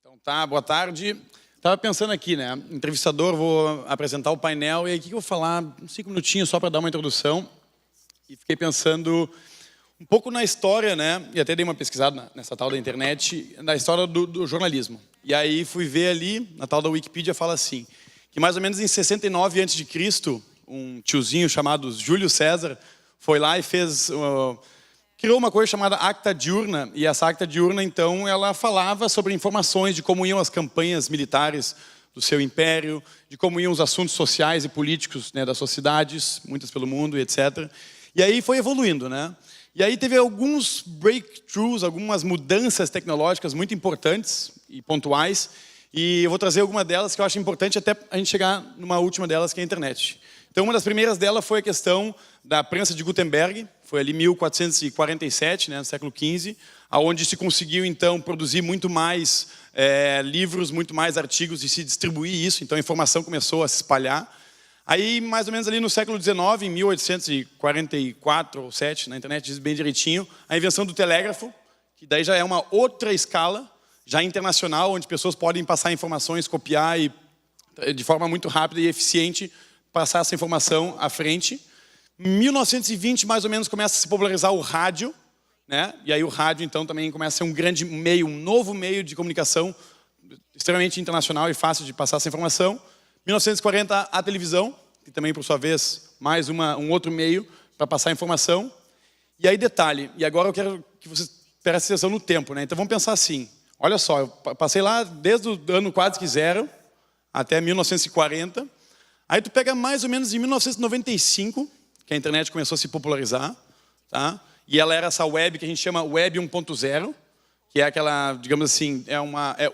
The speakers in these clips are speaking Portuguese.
Então tá, boa tarde. Estava pensando aqui, né? Entrevistador, vou apresentar o painel e aí o que eu vou falar? 5 minutinhos só para dar uma introdução. E fiquei pensando um pouco na história, né? E até dei uma pesquisada nessa tal da internet, na história do jornalismo. E aí fui ver ali, na tal da Wikipedia, fala assim, que mais ou menos em 69 a.C., um tiozinho chamado Júlio César foi lá e fez... criou uma coisa chamada Acta Diurna, e essa Acta Diurna, então, ela falava sobre informações de como iam as campanhas militares do seu império, de como iam os assuntos sociais e políticos, né, das sociedades, muitas pelo mundo, etc. E aí foi evoluindo, né? E aí teve alguns breakthroughs, algumas mudanças tecnológicas muito importantes e pontuais, e eu vou trazer alguma delas que eu acho importante até a gente chegar numa última delas, que é a internet. Então, uma das primeiras delas foi a questão da prensa de Gutenberg, foi ali 1447, né, no século XV, onde se conseguiu, então, produzir muito mais livros, muito mais artigos e se distribuir isso, então a informação começou a se espalhar. Aí, mais ou menos ali no século XIX, em 1844 ou 7, na internet diz bem direitinho, a invenção do telégrafo, que daí já é uma outra escala, já internacional, onde pessoas podem passar informações, copiar e, de forma muito rápida e eficiente, passar essa informação à frente. Em 1920, mais ou menos, começa a se popularizar o rádio, né? E aí o rádio, então, também começa a ser um grande meio, um novo meio de comunicação, extremamente internacional e fácil de passar essa informação. 1940, a televisão, que também, por sua vez, mais um outro meio para passar a informação. E aí, detalhe, e agora eu quero que vocês prestem atenção no tempo, né? Então, vamos pensar assim, olha só, eu passei lá desde o ano quase que zero até 1940, aí tu pega mais ou menos em 1995, que a internet começou a se popularizar, tá? E ela era essa web que a gente chama Web 1.0, que é aquela, digamos assim, é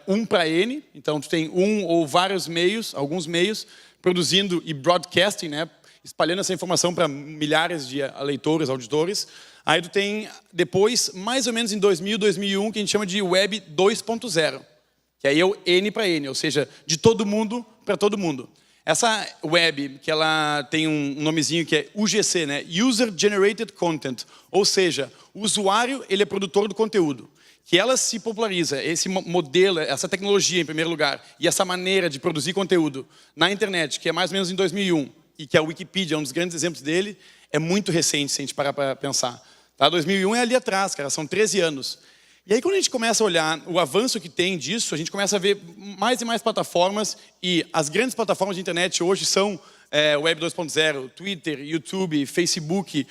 1 para N, então tu tem um ou vários meios, alguns meios, produzindo e broadcasting, né? Espalhando essa informação para milhares de leitores, auditores. Aí tu tem, depois, mais ou menos em 2000, 2001, que a gente chama de Web 2.0, que aí é o N para N, ou seja, de todo mundo para todo mundo. Essa web, que ela tem um nomezinho que é UGC, né? User Generated Content, ou seja, o usuário ele é produtor do conteúdo. Que ela se populariza, esse modelo, essa tecnologia em primeiro lugar, e essa maneira de produzir conteúdo na internet, que é mais ou menos em 2001, e que a Wikipedia é um dos grandes exemplos dele, é muito recente, se a gente parar para pensar. Tá? 2001 é ali atrás, cara, são 13 anos. E aí, quando a gente começa a olhar o avanço que tem disso, a gente começa a ver mais e mais plataformas, e as grandes plataformas de internet hoje são Web 2.0, Twitter, YouTube, Facebook,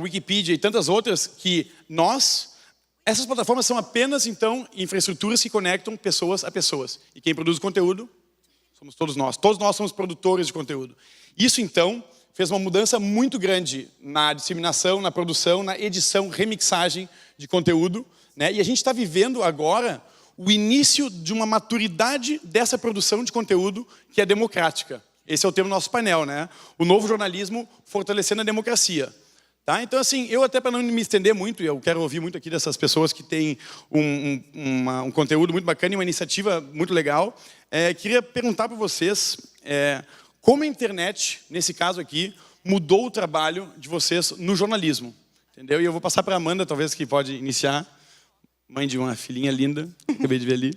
Wikipedia e tantas outras, que essas plataformas são apenas, então, infraestruturas que conectam pessoas a pessoas. E quem produz conteúdo somos todos nós. Todos nós somos produtores de conteúdo. Isso, então, fez uma mudança muito grande na disseminação, na produção, na edição, remixagem de conteúdo, né? E a gente está vivendo agora o início de uma maturidade dessa produção de conteúdo que é democrática. Esse é o tema do nosso painel, né? O novo jornalismo fortalecendo a democracia. Tá? Então, assim, eu até para não me estender muito, eu quero ouvir muito aqui dessas pessoas que têm um conteúdo muito bacana e uma iniciativa muito legal, queria perguntar para vocês como a internet, nesse caso aqui, mudou o trabalho de vocês no jornalismo. Entendeu? E eu vou passar para a Amanda, talvez, que pode iniciar, mãe de uma filhinha linda, acabei de ver ali.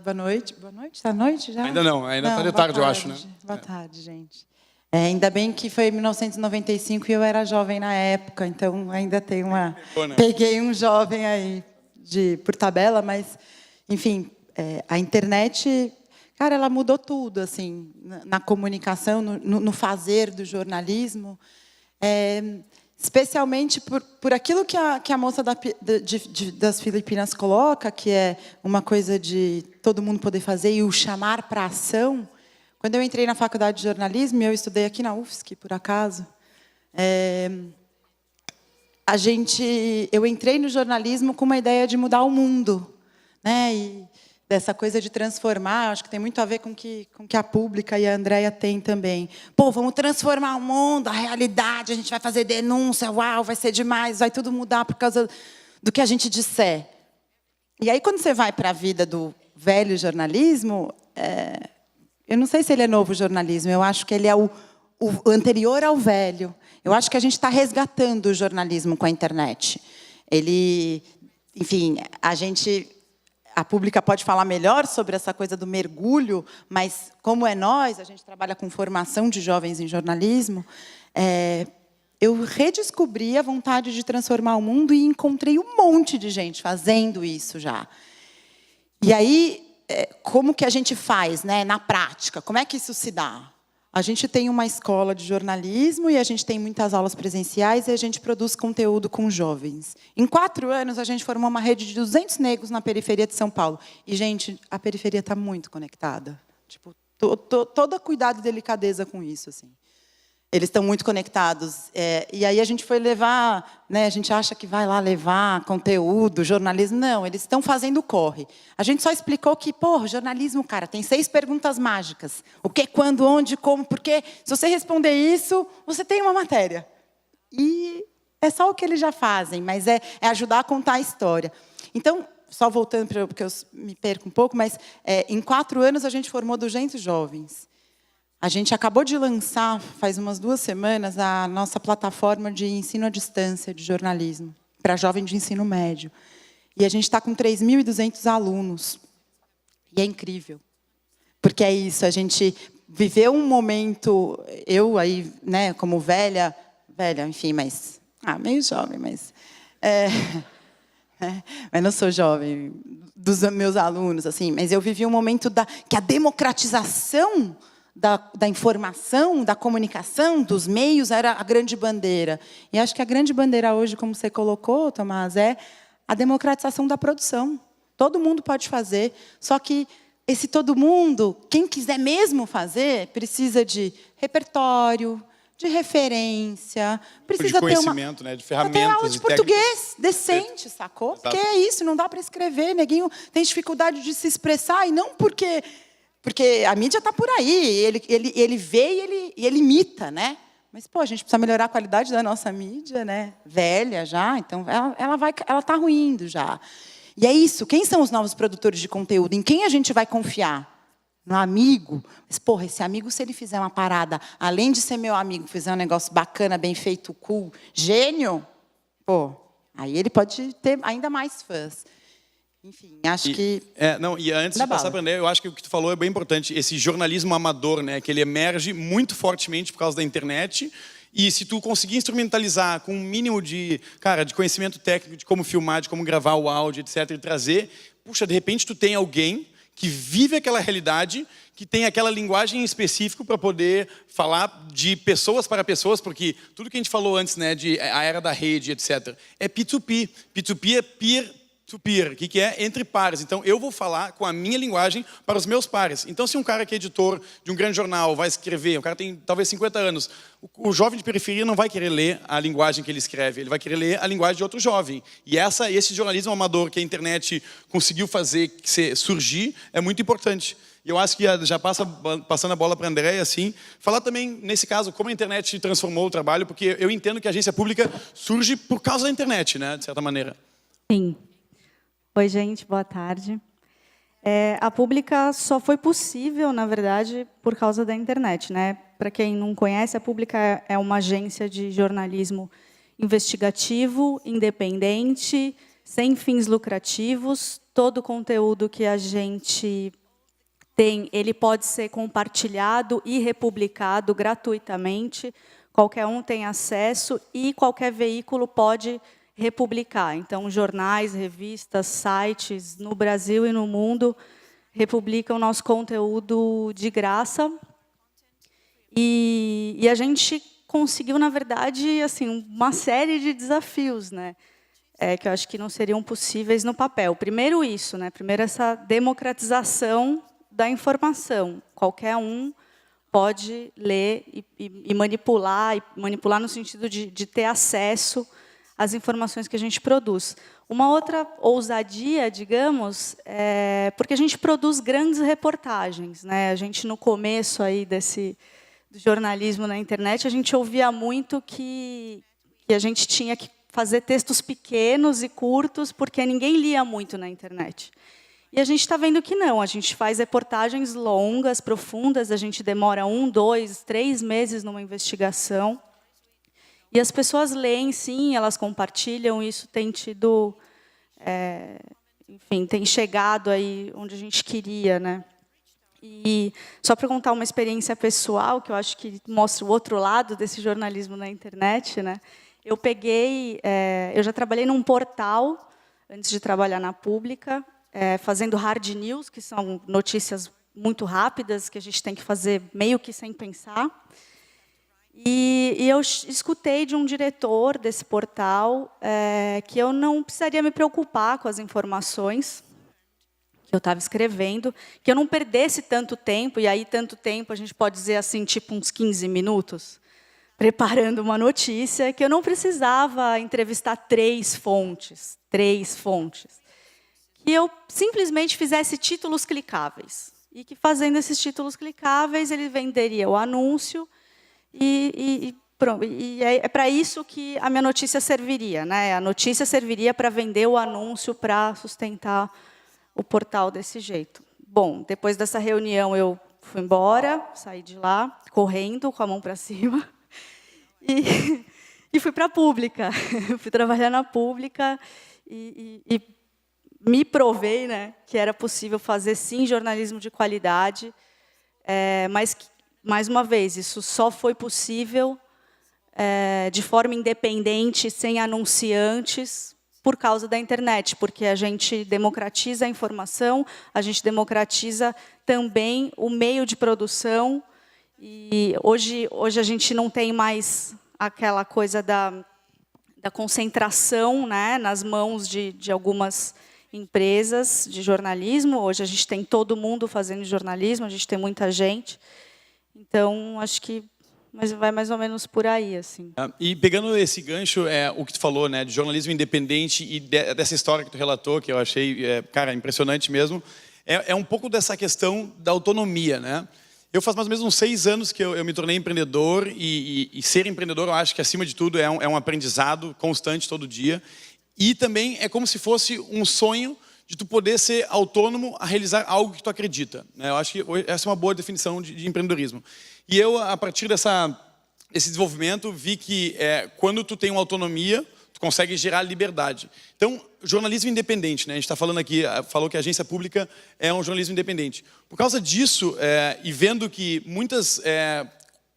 Boa noite. Boa noite? Está noite já? Ainda não, ainda está de tarde, eu acho, né? Boa tarde, gente. Ainda bem que foi em 1995 e eu era jovem na época, então ainda tem uma... Peguei um jovem aí por tabela, mas, enfim, a internet, cara, ela mudou tudo, assim, na comunicação, no fazer do jornalismo, especialmente por aquilo que a moça das Filipinas coloca, que é uma coisa de todo mundo poder fazer e o chamar para a ação. Quando eu entrei na faculdade de jornalismo, eu estudei aqui na UFSC, por acaso, eu entrei no jornalismo com uma ideia de mudar o mundo, né? E dessa coisa de transformar, acho que tem muito a ver com que a Pública e a Andréia têm também. Pô, vamos transformar o mundo, a realidade, a gente vai fazer denúncia, uau, vai ser demais, vai tudo mudar por causa do que a gente disser. E aí, quando você vai para a vida do velho jornalismo... eu não sei se ele é novo jornalismo, eu acho que ele é o anterior ao velho. Eu acho que a gente está resgatando o jornalismo com a internet. Enfim, a gente a Pública pode falar melhor sobre essa coisa do mergulho, mas como é nós, a gente trabalha com formação de jovens em jornalismo, eu redescobri a vontade de transformar o mundo e encontrei um monte de gente fazendo isso já. E aí, como que a gente faz, né, na prática? Como é que isso se dá? A gente tem uma escola de jornalismo e a gente tem muitas aulas presenciais e a gente produz conteúdo com jovens. Em 4 anos, a gente formou uma rede de 200 negros na periferia de São Paulo. E, gente, a periferia está muito conectada. Tipo, todo cuidado e delicadeza com isso, assim. Eles estão muito conectados. E aí a gente foi levar, né, a gente acha que vai lá levar conteúdo, jornalismo. Não, eles estão fazendo o corre. A gente só explicou que, jornalismo, cara, tem 6 perguntas mágicas. O que, quando, onde, como, porquê. Se você responder isso, você tem uma matéria. E é só o que eles já fazem, mas é ajudar a contar a história. Então, só voltando, porque eu me perco um pouco, mas em 4 anos a gente formou 200 jovens. A gente acabou de lançar, faz umas 2 semanas, a nossa plataforma de ensino à distância de jornalismo, para jovem de ensino médio. E a gente está com 3.200 alunos. E é incrível. Porque é isso, a gente viveu um momento, eu aí, né, como velha, enfim, mas... meio jovem, mas... mas não sou jovem, dos meus alunos, assim, mas eu vivi um momento que a democratização da informação, da comunicação, dos meios, era a grande bandeira. E acho que a grande bandeira hoje, como você colocou, Tomás, é a democratização da produção. Todo mundo pode fazer, só que esse todo mundo, quem quiser mesmo fazer, precisa de repertório, de referência, precisa de conhecimento, né, de ferramentas, ter aula de português decente, sacou? Exato. Porque é isso, não dá para escrever, neguinho tem dificuldade de se expressar, e não porque a mídia está por aí, ele vê e ele imita, né? Mas, a gente precisa melhorar a qualidade da nossa mídia, né? Velha já, então ela está ruindo já. E é isso, quem são os novos produtores de conteúdo? Em quem a gente vai confiar? No amigo? Mas, esse amigo, se ele fizer uma parada, além de ser meu amigo, fizer um negócio bacana, bem feito, cool, gênio, aí ele pode ter ainda mais fãs. Enfim, acho que... E antes de passar para André, eu acho que o que tu falou é bem importante. Esse jornalismo amador, né, que ele emerge muito fortemente por causa da internet. E se tu conseguir instrumentalizar com um mínimo de conhecimento técnico, de como filmar, de como gravar o áudio, etc., e trazer, de repente tu tem alguém que vive aquela realidade, que tem aquela linguagem específica para poder falar de pessoas para pessoas, porque tudo que a gente falou antes, né, de a era da rede, etc., é P2P. P2P é peer to peer, que é entre pares. Então, eu vou falar com a minha linguagem para os meus pares. Então, se um cara que é editor de um grande jornal vai escrever, o cara tem talvez 50 anos, o jovem de periferia não vai querer ler a linguagem que ele escreve, ele vai querer ler a linguagem de outro jovem. E esse jornalismo amador que a internet conseguiu fazer surgir é muito importante. E eu acho que já passando a bola para a Andréia, assim, falar também, nesse caso, como a internet transformou o trabalho, porque eu entendo que a agência pública surge por causa da internet, né, de certa maneira. Sim. Oi, gente, boa tarde. A Pública só foi possível, na verdade, por causa da internet, né? Para quem não conhece, a Pública é uma agência de jornalismo investigativo, independente, sem fins lucrativos. Todo o conteúdo que a gente tem, ele pode ser compartilhado e republicado gratuitamente. Qualquer um tem acesso e qualquer veículo pode republicar. Então, jornais, revistas, sites no Brasil e no mundo republicam nosso conteúdo de graça. E a gente conseguiu, na verdade, assim, uma série de desafios, né? Que eu acho que não seriam possíveis no papel. Primeiro isso, né? Primeiro essa democratização da informação. Qualquer um pode ler e manipular no sentido de ter acesso as informações que a gente produz. Uma outra ousadia, digamos, porque a gente produz grandes reportagens, né? A gente, no começo aí do jornalismo na internet, a gente ouvia muito que a gente tinha que fazer textos pequenos e curtos, porque ninguém lia muito na internet. E a gente está vendo que não, a gente faz reportagens longas, profundas, a gente demora 1, 2, 3 meses numa investigação. E as pessoas leem, sim, elas compartilham, isso tem tido, enfim, tem chegado aí onde a gente queria, né? E só para contar uma experiência pessoal, que eu acho que mostra o outro lado desse jornalismo na internet, né? Eu já trabalhei num portal, antes de trabalhar na Pública, fazendo hard news, que são notícias muito rápidas, que a gente tem que fazer meio que sem pensar. E eu escutei de um diretor desse portal que eu não precisaria me preocupar com as informações que eu estava escrevendo, que eu não perdesse tanto tempo, e aí tanto tempo a gente pode dizer assim, tipo uns 15 minutos, preparando uma notícia, que eu não precisava entrevistar 3 fontes, que eu simplesmente fizesse títulos clicáveis, e que fazendo esses títulos clicáveis, ele venderia o anúncio, e pronto. E é para isso que a minha notícia serviria, né? A notícia serviria para vender o anúncio, para sustentar o portal desse jeito. Bom, depois dessa reunião, eu fui embora, saí de lá, correndo, com a mão para cima, e fui para a Pública. Fui trabalhar na Pública e me provei, né, que era possível fazer, sim, jornalismo de qualidade, mas, mais uma vez, isso só foi possível de forma independente, sem anunciantes, por causa da internet, porque a gente democratiza a informação, a gente democratiza também o meio de produção, e hoje a gente não tem mais aquela coisa da concentração, né, nas mãos de algumas empresas de jornalismo. Hoje a gente tem todo mundo fazendo jornalismo, a gente tem muita gente. Então, acho que vai mais ou menos por aí, assim. E pegando esse gancho, o que tu falou, né, de jornalismo independente e dessa história que tu relatou, que eu achei, cara, impressionante mesmo, é um pouco dessa questão da autonomia, né? Eu faz mais ou menos uns 6 anos que eu me tornei empreendedor, e ser empreendedor, eu acho que, acima de tudo, é um aprendizado constante todo dia. E também é como se fosse um sonho de tu poder ser autônomo a realizar algo que tu acredita, né? Eu acho que essa é uma boa definição de empreendedorismo. E eu, a partir desse desenvolvimento, vi que quando tu tem uma autonomia, tu consegue gerar liberdade. Então, jornalismo independente, né? A gente está falando aqui, falou que a agência pública é um jornalismo independente. Por causa disso, e vendo que muitas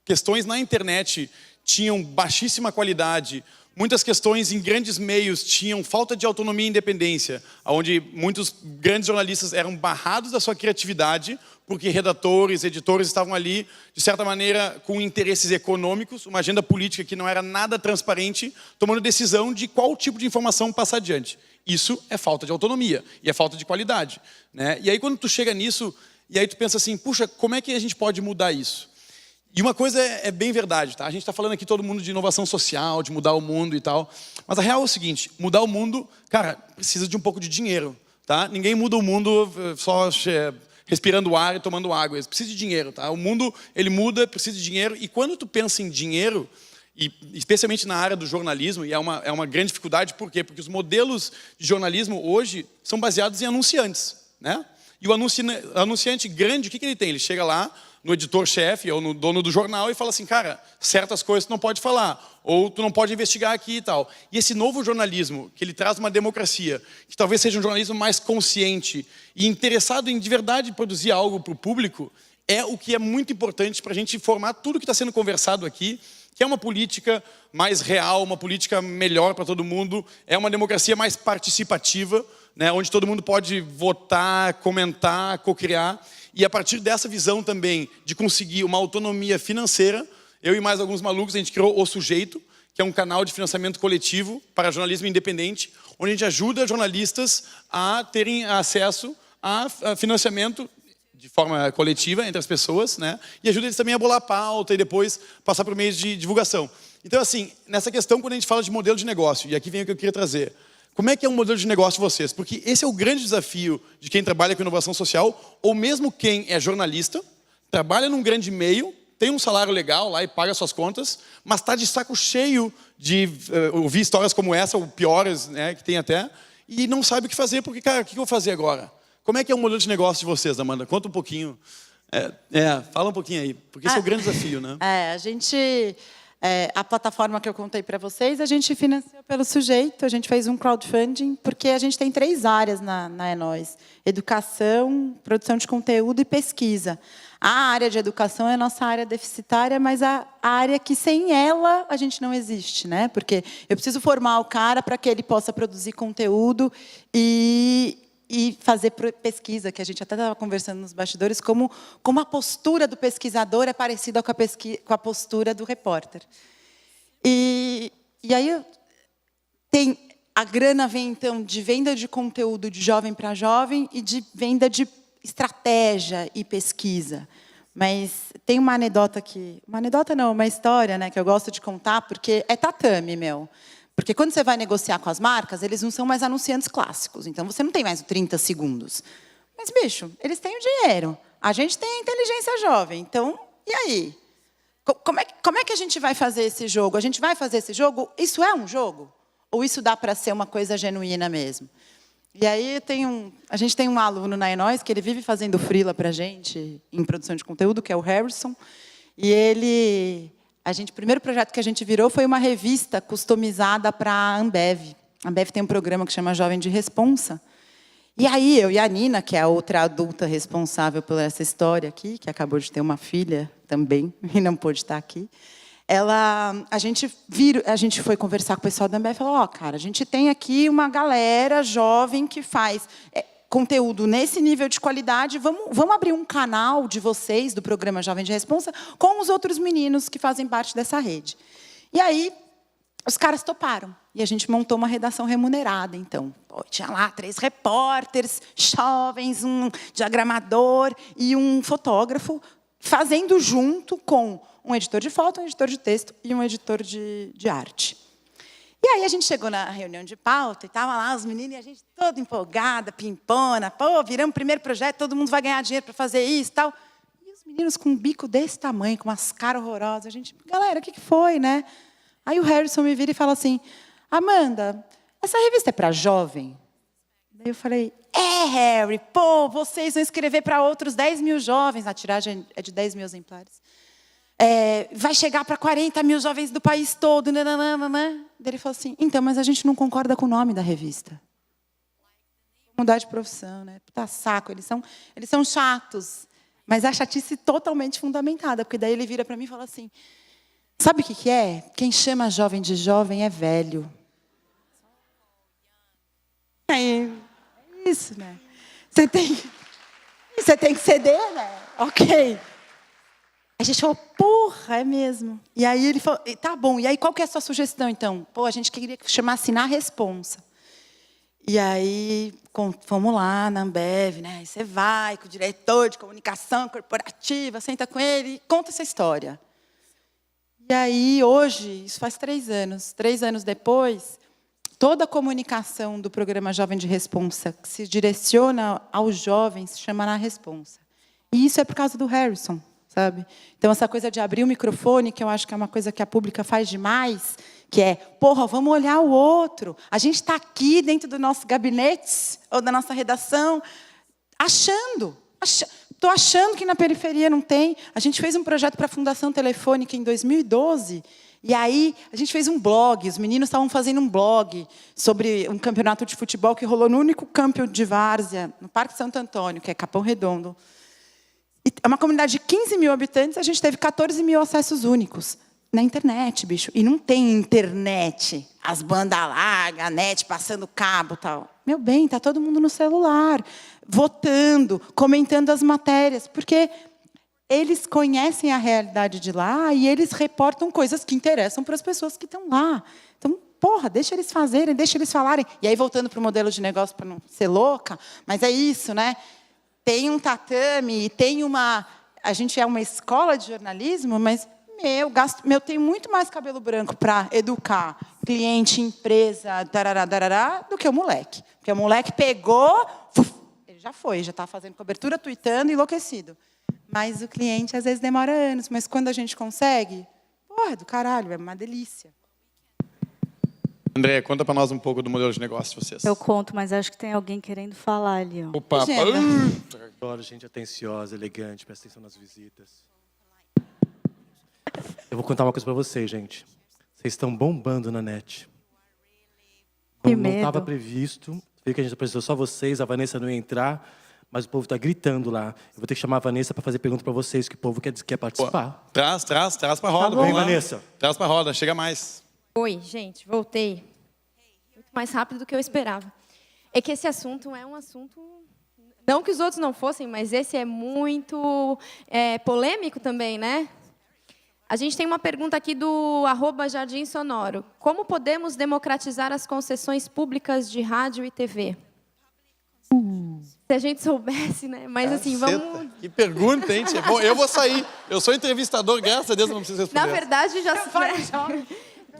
questões na internet tinham baixíssima qualidade, muitas questões em grandes meios tinham falta de autonomia e independência, onde muitos grandes jornalistas eram barrados da sua criatividade, porque redatores, editores estavam ali, de certa maneira, com interesses econômicos, uma agenda política que não era nada transparente, tomando decisão de qual tipo de informação passar adiante. Isso é falta de autonomia e é falta de qualidade, né? E aí, quando tu chega nisso, e aí tu pensa assim, puxa, como é que a gente pode mudar isso? E uma coisa é bem verdade, tá? A gente está falando aqui todo mundo de inovação social, de mudar o mundo e tal, mas a real é o seguinte, mudar o mundo, cara, precisa de um pouco de dinheiro, tá? Ninguém muda o mundo só respirando ar e tomando água, precisa de dinheiro, tá? O mundo, ele muda, precisa de dinheiro, e quando tu pensa em dinheiro, e especialmente na área do jornalismo, e é uma grande dificuldade, por quê? Porque os modelos de jornalismo hoje são baseados em anunciantes, né? E o anunciante grande, o que ele tem? Ele chega lá no editor-chefe ou no dono do jornal e fala assim, cara, certas coisas tu não pode falar, ou tu não pode investigar aqui e tal. E esse novo jornalismo, que ele traz uma democracia, que talvez seja um jornalismo mais consciente e interessado em, de verdade, produzir algo para o público, é o que é muito importante para a gente informar tudo que está sendo conversado aqui, que é uma política mais real, uma política melhor para todo mundo, é uma democracia mais participativa, né, onde todo mundo pode votar, comentar, co-criar. E a partir dessa visão também de conseguir uma autonomia financeira, eu e mais alguns malucos, a gente criou O Sujeito, que é um canal de financiamento coletivo para jornalismo independente, onde a gente ajuda jornalistas a terem acesso a financiamento de forma coletiva entre as pessoas, né? E ajuda eles também a bolar a pauta e depois passar por meios de divulgação. Então, assim, nessa questão, quando a gente fala de modelo de negócio, e aqui vem o que eu queria trazer, como é que é um modelo de negócio de vocês? Porque esse é o grande desafio de quem trabalha com inovação social, ou mesmo quem é jornalista, trabalha num grande meio, tem um salário legal lá e paga suas contas, mas está de saco cheio de ouvir histórias como essa, ou piores, né, que tem até, e não sabe o que fazer, porque, cara, o que eu vou fazer agora? Como é que é o modelo de negócio de vocês, Amanda? Conta um pouquinho. Fala um pouquinho aí, porque esse é o grande desafio, né? A gente... A plataforma que eu contei para vocês, a gente financiou pelo sujeito, a gente fez um crowdfunding, porque a gente tem 3 áreas na Enóis: educação, produção de conteúdo e pesquisa. A área de educação é a nossa área deficitária, mas a área que sem ela a gente não existe, né? Porque eu preciso formar o cara para que ele possa produzir conteúdo e fazer pesquisa, que a gente até estava conversando nos bastidores, como a postura do pesquisador é parecida com a postura do repórter. E aí a grana vem, então, de venda de conteúdo de jovem para jovem e de venda de estratégia e pesquisa. Mas tem uma anedota aqui, uma história, né, que eu gosto de contar, porque é tatame, meu. Porque quando você vai negociar com as marcas, eles não são mais anunciantes clássicos. Então, você não tem mais 30 segundos. Mas, bicho, eles têm o dinheiro. A gente tem a inteligência jovem. Então, e aí? Como é que a gente vai fazer esse jogo? A gente vai fazer esse jogo? Isso é um jogo? Ou isso dá para ser uma coisa genuína mesmo? E aí, a gente tem um aluno na Enóis que ele vive fazendo freela para a gente em produção de conteúdo, que é o Harrison. E o primeiro projeto que a gente virou foi uma revista customizada para a Ambev. A Ambev tem um programa que chama Jovem de Responsa. E aí, eu e a Nina, que é a outra adulta responsável por essa história aqui, que acabou de ter uma filha também, e não pôde estar aqui, a gente foi conversar com o pessoal da Ambev e falou: cara, a gente tem aqui uma galera jovem que faz conteúdo nesse nível de qualidade, vamos abrir um canal de vocês, do programa Jovem de Responsa, com os outros meninos que fazem parte dessa rede. E aí, os caras toparam. E a gente montou uma redação remunerada, então. Tinha lá 3 repórteres, jovens, um diagramador e um fotógrafo, fazendo junto com um editor de foto, um editor de texto e um editor de arte. E aí a gente chegou na reunião de pauta e estava lá os meninos e a gente toda empolgada, pimpona. Pô, viramos o primeiro projeto, todo mundo vai ganhar dinheiro para fazer isso e tal. E os meninos com um bico desse tamanho, com umas caras horrorosas. A gente, galera, o que foi, né? Aí o Harrison me vira e fala assim: Amanda, essa revista é para jovem? Daí eu falei: Harry, pô, vocês vão escrever para outros 10 mil jovens. A tiragem é de 10 mil exemplares. Vai chegar para 40 mil jovens do país todo. Nananana. Ele falou assim: então, mas a gente não concorda com o nome da revista. Vou mudar de profissão, né? Puta saco, eles são chatos. Mas a chatice totalmente fundamentada, porque daí ele vira para mim e fala assim: sabe o que é? Quem chama jovem de jovem é velho. Aí, é isso, né? Você tem que ceder, né? Ok. A gente falou: porra, é mesmo. E aí ele falou: tá bom, e aí qual que é a sua sugestão, então? Pô, a gente queria que chamasse Na Responsa. E aí fomos lá na Ambev, né? Aí você vai com o diretor de comunicação corporativa, senta com ele e conta essa história. E aí, hoje, isso faz 3 anos. 3 anos depois, toda a comunicação do programa Jovem de Responsa que se direciona aos jovens se chama Na Responsa. E isso é por causa do Harrison, sabe? Então, essa coisa de abrir o microfone, que eu acho que é uma coisa que a pública faz demais, que é: porra, vamos olhar o outro. A gente está aqui dentro do nosso gabinete ou da nossa redação, estou achando que na periferia não tem. A gente fez um projeto para a Fundação Telefônica em 2012, e aí a gente fez um blog. Os meninos estavam fazendo um blog sobre um campeonato de futebol que rolou no único campo de várzea, no Parque Santo Antônio, que é Capão Redondo. E é uma comunidade de 15 mil habitantes, a gente teve 14 mil acessos únicos. Na internet, bicho. E não tem internet. As bandas largas, a net passando cabo e tal. Meu bem, está todo mundo no celular, votando, comentando as matérias. Porque eles conhecem a realidade de lá e eles reportam coisas que interessam para as pessoas que estão lá. Então, porra, deixa eles fazerem, deixa eles falarem. E aí, voltando para o modelo de negócio, para não ser louca, mas é isso, né? Tem um tatame, tem uma... A gente é uma escola de jornalismo, mas... Eu tenho muito mais cabelo branco para educar cliente, empresa, darará, do que o moleque. Porque o moleque pegou, ele já está fazendo cobertura, tweetando, enlouquecido. Mas o cliente, às vezes, demora anos. Mas quando a gente consegue, porra, é do caralho, é uma delícia. André, conta para nós um pouco do modelo de negócio de vocês. Eu conto, mas acho que tem alguém querendo falar ali. Ó. Opa, Adoro gente atenciosa, elegante, presta atenção nas visitas. Eu vou contar uma coisa para vocês, gente. Vocês estão bombando na net. Que Não estava medo. previsto. Viu que a gente apresentou só vocês, a Vanessa não ia entrar, mas o povo está gritando lá. Eu vou ter que chamar a Vanessa para fazer pergunta para vocês, que o povo quer participar. Traz pra roda. bom. vamos Vem, lá. Vanessa. Traz pra roda, chega mais. Oi, gente, voltei. Muito mais rápido do que eu esperava. É que esse assunto é um assunto... Não que os outros não fossem, mas esse é muito polêmico também, né? A gente tem uma pergunta aqui do @Jardim Sonoro. Como podemos democratizar as concessões públicas de rádio e TV? Se a gente soubesse, né? Mas assim, Caceta, vamos... Que pergunta, hein? tia? Bom, eu vou sair. Eu sou entrevistador, graças a Deus eu não preciso responder. Na verdade, já...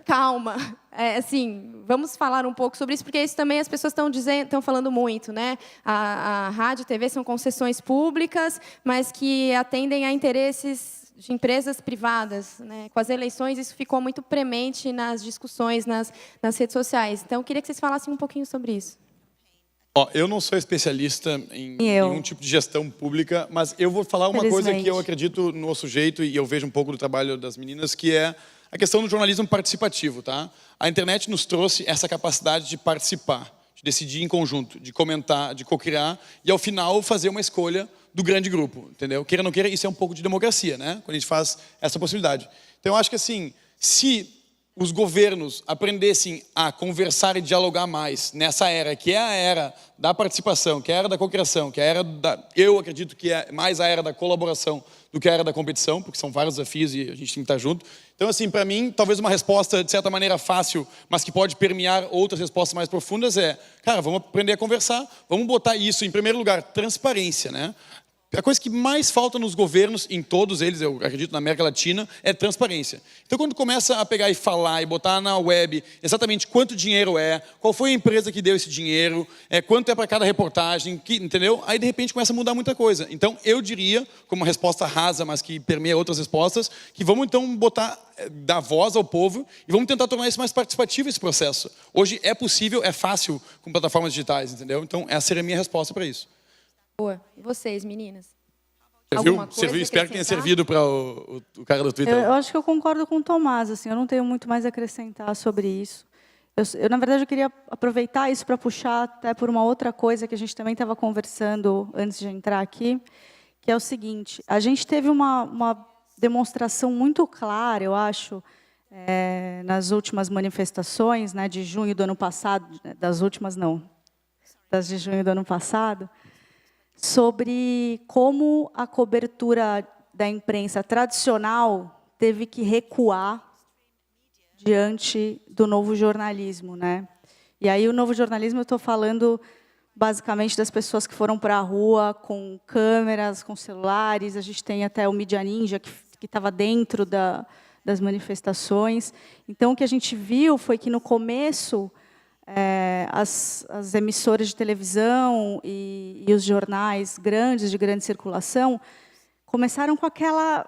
Calma. Assim, vamos falar um pouco sobre isso, porque isso também as pessoas estão falando muito, né? A rádio e TV são concessões públicas, mas que atendem a interesses de empresas privadas, né? Com as eleições, isso ficou muito premente nas discussões, nas redes sociais. Então, eu queria que vocês falassem um pouquinho sobre isso. Ó, eu não sou especialista em nenhum tipo de gestão pública, mas eu vou falar uma coisa que eu acredito no sujeito e eu vejo um pouco do trabalho das meninas, que é a questão do jornalismo participativo, tá? A internet nos trouxe essa capacidade de participar, de decidir em conjunto, de comentar, de co-criar e, ao final, fazer uma escolha do grande grupo, entendeu? Queira ou não queira, isso é um pouco de democracia, né? Quando a gente faz essa possibilidade. Então, eu acho que, assim, se os governos aprendessem a conversar e dialogar mais nessa era, que é a era da participação, que é a era da cocriação, que é a era da... Eu acredito que é mais a era da colaboração do que a era da competição, porque são vários desafios e a gente tem que estar junto. Então, assim, para mim, talvez uma resposta, de certa maneira, fácil, mas que pode permear outras respostas mais profundas é, cara, vamos aprender a conversar, vamos botar isso, em primeiro lugar, transparência, né? A coisa que mais falta nos governos, em todos eles, eu acredito, na América Latina, é transparência. Então, quando começa a pegar e falar e botar na web exatamente quanto dinheiro é, qual foi a empresa que deu esse dinheiro, quanto é para cada reportagem, entendeu? Aí, de repente, começa a mudar muita coisa. Então, eu diria, como uma resposta rasa, mas que permeia outras respostas, que vamos, então, dar voz ao povo e vamos tentar tornar isso mais participativo, esse processo. Hoje é possível, é fácil com plataformas digitais, entendeu? Então, essa seria a minha resposta para isso. Boa. E vocês, meninas? Serviu? Serviu? Espero que tenha servido para o cara do Twitter. Eu acho que eu concordo com o Tomás, assim, eu não tenho muito mais a acrescentar sobre isso. Na verdade, eu queria aproveitar isso para puxar até por uma outra coisa que a gente também estava conversando antes de entrar aqui, que é o seguinte, a gente teve uma demonstração muito clara, eu acho, nas últimas manifestações, né, de junho do ano passado, das últimas não, das de junho do ano passado, sobre como a cobertura da imprensa tradicional teve que recuar diante do novo jornalismo, né? E aí o novo jornalismo eu estou falando basicamente das pessoas que foram para a rua com câmeras, com celulares. A gente tem até o Mídia Ninja que estava dentro das manifestações. Então o que a gente viu foi que no começo as emissoras de televisão e os jornais grandes, de grande circulação, começaram com aquela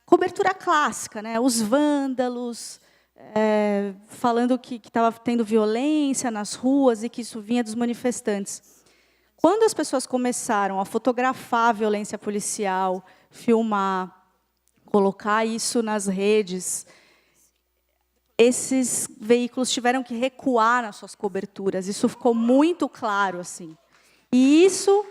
cobertura clássica, né? Os vândalos, falando que estava tendo violência nas ruas e que isso vinha dos manifestantes. Quando as pessoas começaram a fotografar a violência policial, filmar, colocar isso nas redes, esses veículos tiveram que recuar nas suas coberturas. Isso ficou muito claro, assim. E isso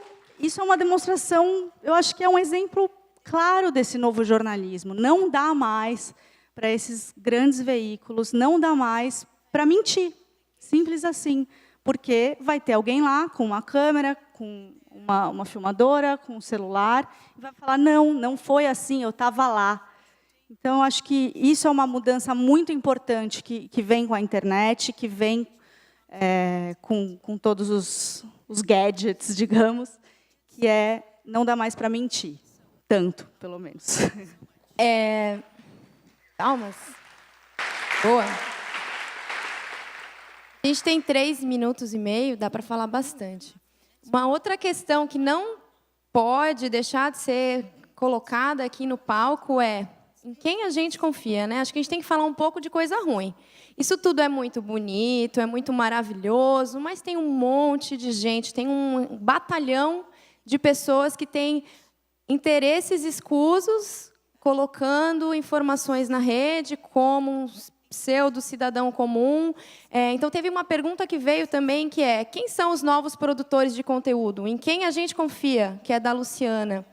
é uma demonstração, eu acho que é um exemplo claro desse novo jornalismo. Não dá mais para esses grandes veículos, não dá mais para mentir. Simples assim. Porque vai ter alguém lá com uma câmera, com uma filmadora, com um celular, e vai falar, não foi assim, eu estava lá. Então, eu acho que isso é uma mudança muito importante que vem com a internet, que vem com todos os gadgets, digamos, que não dá mais para mentir. Tanto, pelo menos. Palmas. Boa. A gente tem 3 minutos e meio, dá para falar bastante. Uma outra questão que não pode deixar de ser colocada aqui no palco é em quem a gente confia, né? Acho que a gente tem que falar um pouco de coisa ruim. Isso tudo é muito bonito, é muito maravilhoso, mas tem um monte de gente, tem um batalhão de pessoas que têm interesses escusos colocando informações na rede como um pseudo-cidadão comum. Então, teve uma pergunta que veio também, que é: quem são os novos produtores de conteúdo? Em quem a gente confia? Que é da Luciana.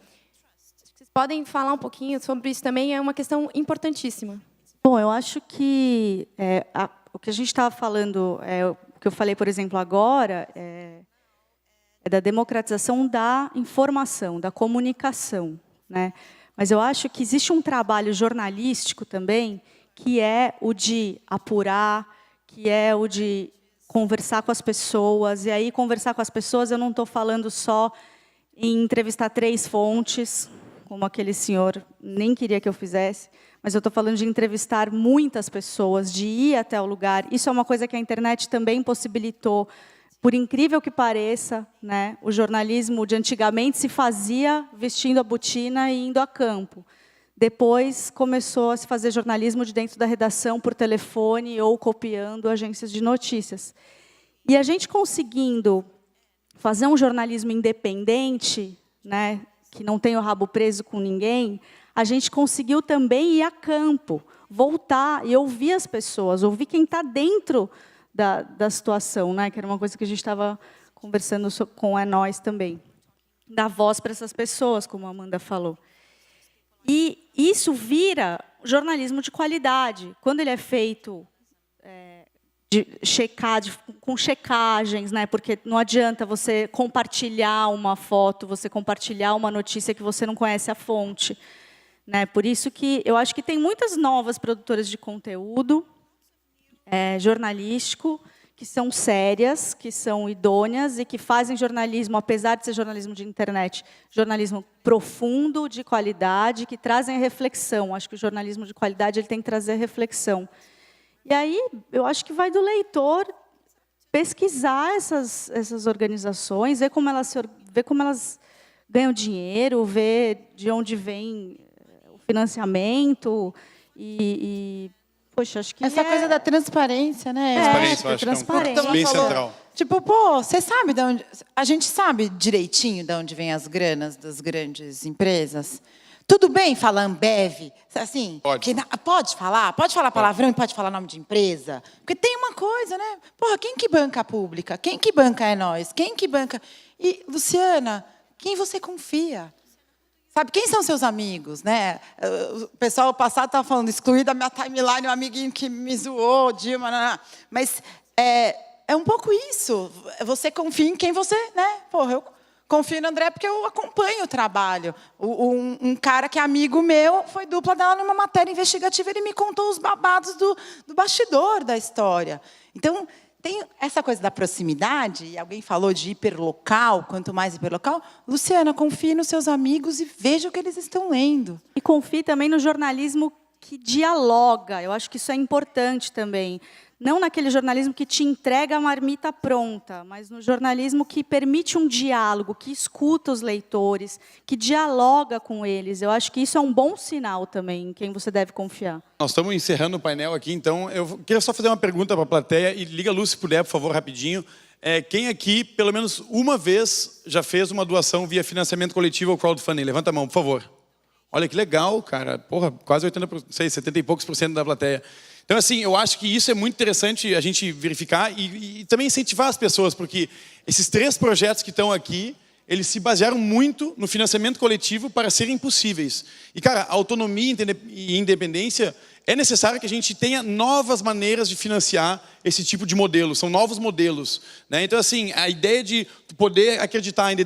Vocês podem falar um pouquinho sobre isso também? É uma questão importantíssima. Bom, eu acho que o que a gente estava falando, o que eu falei, por exemplo, agora, é da democratização da informação, da comunicação, né? Mas eu acho que existe um trabalho jornalístico também, que é o de apurar, que é o de conversar com as pessoas. E aí, conversar com as pessoas, eu não estou falando só em entrevistar 3 fontes, como aquele senhor nem queria que eu fizesse, mas eu estou falando de entrevistar muitas pessoas, de ir até o lugar. Isso é uma coisa que a internet também possibilitou. Por incrível que pareça, né, o jornalismo de antigamente se fazia vestindo a botina e indo a campo. Depois começou a se fazer jornalismo de dentro da redação por telefone ou copiando agências de notícias. E a gente conseguindo fazer um jornalismo independente, né, que não tem o rabo preso com ninguém, a gente conseguiu também ir a campo, voltar e ouvir as pessoas, ouvir quem está dentro da situação, né, que era uma coisa que a gente estava conversando com a nós também. Dar voz para essas pessoas, como a Amanda falou. E isso vira jornalismo de qualidade. Quando ele é feito com checagens, né? Porque não adianta você compartilhar uma foto, você compartilhar uma notícia que você não conhece a fonte, né? Por isso que eu acho que tem muitas novas produtoras de conteúdo jornalístico que são sérias, que são idôneas e que fazem jornalismo, apesar de ser jornalismo de internet, jornalismo profundo, de qualidade, que trazem a reflexão. Acho que o jornalismo de qualidade ele tem que trazer reflexão. E aí, eu acho que vai do leitor pesquisar essas organizações, ver como elas ganham dinheiro, ver de onde vem o financiamento poxa, acho que essa coisa da transparência, né? Transparência, eu acho que é um ponto bem central. Tipo, você sabe de onde... A gente sabe direitinho de onde vêm as granas das grandes empresas? Tudo bem falar Ambev? Assim, pode. Pode falar? Pode falar palavrão e pode falar nome de empresa? Porque tem uma coisa, né? Porra, quem que banca a pública? Quem que banca é nós? Quem que banca... E, Luciana, quem você confia? Sabe, quem são seus amigos, né? O pessoal passado estava falando, excluir da minha timeline um amiguinho que me zoou, Dilma, não. Mas é um pouco isso. Você confia em quem você, né? Porra, eu confio no André porque eu acompanho o trabalho. Um cara que é amigo meu foi dupla dela numa matéria investigativa, ele me contou os babados do bastidor da história. Então, tem essa coisa da proximidade, e alguém falou de hiperlocal, quanto mais hiperlocal. Luciana, confie nos seus amigos e veja o que eles estão lendo. E confie também no jornalismo que dialoga. Eu acho que isso é importante também. Não naquele jornalismo que te entrega a marmita pronta, mas no jornalismo que permite um diálogo, que escuta os leitores, que dialoga com eles. Eu acho que isso é um bom sinal também em quem você deve confiar. Nós estamos encerrando o painel aqui, então eu queria só fazer uma pergunta para a plateia, e liga a luz se puder, por favor, rapidinho. Quem aqui, pelo menos uma vez, já fez uma doação via financiamento coletivo ou crowdfunding? Levanta a mão, por favor. Olha que legal, cara. Porra, quase 70 e poucos % da plateia. Então, assim, eu acho que isso é muito interessante a gente verificar e também incentivar as pessoas, porque esses 3 projetos que estão aqui, eles se basearam muito no financiamento coletivo para serem possíveis. E, cara, autonomia e independência, é necessário que a gente tenha novas maneiras de financiar esse tipo de modelo, são novos modelos, né? Então, assim, a ideia de poder acreditar em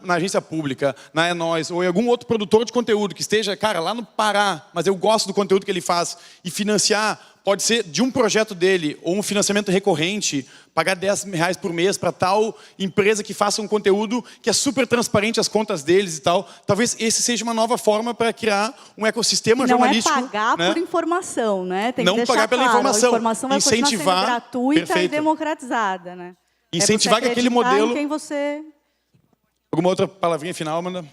na agência pública, na Nós, ou em algum outro produtor de conteúdo que esteja, cara, lá no Pará, mas eu gosto do conteúdo que ele faz, e financiar, pode ser de um projeto dele, ou um financiamento recorrente, pagar R$10 por mês para tal empresa que faça um conteúdo que é super transparente as contas deles e tal. Talvez esse seja uma nova forma para criar um ecossistema jornalístico. Não é pagar, né, por informação, né? Tem que não pagar pela informação. A informação vai incentivar, continuar sendo gratuita perfeito, e democratizada, né? Incentivar que aquele modelo... Quem você... Alguma outra palavrinha final, Amanda?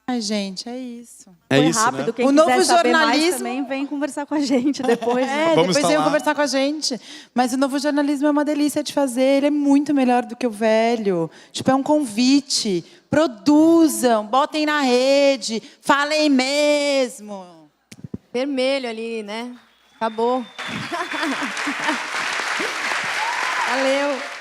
Ai, gente, é isso. Foi isso, rápido. né? Quem O quiser novo saber jornalismo... mais também, vem conversar com a gente depois. Né? Vamos depois venham conversar com a gente. Mas o novo jornalismo é uma delícia de fazer. Ele é muito melhor do que o velho. Tipo, é um convite. Produzam, botem na rede, falem mesmo. mesmo. Vermelho ali, né? Acabou. Valeu.